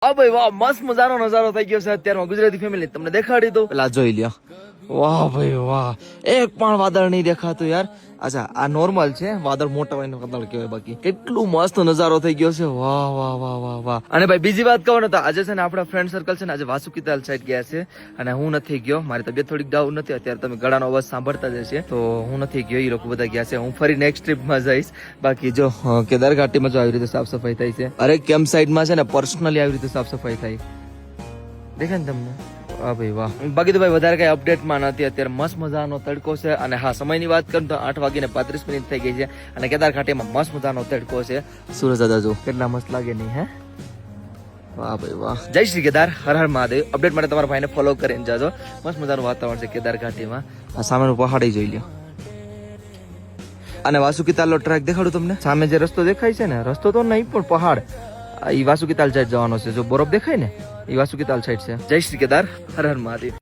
હા ભાઈ વાહ, મસ્ત મજાનો નજારો થઈ ગયો છે અત્યારમાં ગુજરાતી ફેમિલી, તમને દેખાડી દો. પેલા જોઈ લ્યો. વાહ ભાઈ વાહ, એક પણ વાદળ નહીં દેખાતું યાર. અચ્છા આ નોર્મલ છે, વાદળ મોટા હોય વાદળ કહેવાય. બાકી કેટલું મસ્ત નજારો થઈ ગયો છે. વાહ વાહ વાહ વાહ વાહ. અને ભાઈ બીજી વાત કહો ને તો આજે છે ને આપણા ફ્રેન્ડ સર્કલ છે ને આજે વાસુકીતાલ સાઈડ ગયા છે અને હું નથી ગયો. મારી તબિયત થોડીક ડાઉન નથી અત્યારે, તમે ગળાનો અવાજ સાંભળતા જ હશે, તો હું નથી ગયો. એ લોકો બધા ગયા છે. હું ફરી નેક્સ્ટ ટ્રીપમાં જઈશ. બાકી જો કેદાર ઘાટીમાં જો આવી રીતે સાફ સફાઈ થાય છે, અરે કેમ્પ સાઈડમાં છે ને પર્સનલી આવી રીતે સાફ સફાઈ થાય, દેખાય ને તમને? વાહ ભાઈ વાહ. બાકી તો ભાઈ વધારે કઈ અપડેટમાં નથી અત્યારે. મસ્ત મજાનો તડકો છે અને હા સમયની વાત કરું તો 8:35 થઈ ગઈ છે અને કેદાર ઘાટીમાં મસ્ત મજાનો તડકો છે. સૂરજ દાદા જો કેટલા મસ્ત લાગે નહીં હે? વાહ ભાઈ વાહ. જય શ્રી કેદાર, હર હર મહાદેવ. અપડેટ માટે તમારા ભાઈને ફોલો કરીને જાજો. મસ્ત મજાનું વાતાવરણ છે કેદાર ઘાટીમાં. આ સામેનું પહાડ જોઈ લ્યો. અને વાસુકીતાલનો ટ્રેક દેખાડું તમને. સામે જે રસ્તો દેખાય છે ને, રસ્તો તો નહીં પણ પહાડ, એ વાસુકીતાલ સાઈડ જવાનો છે. જો બરફ દેખાય ને એ વાસુકીતાલ સાઈડ છે. જય શ્રી કેદાર, હર હર મહાદેવ.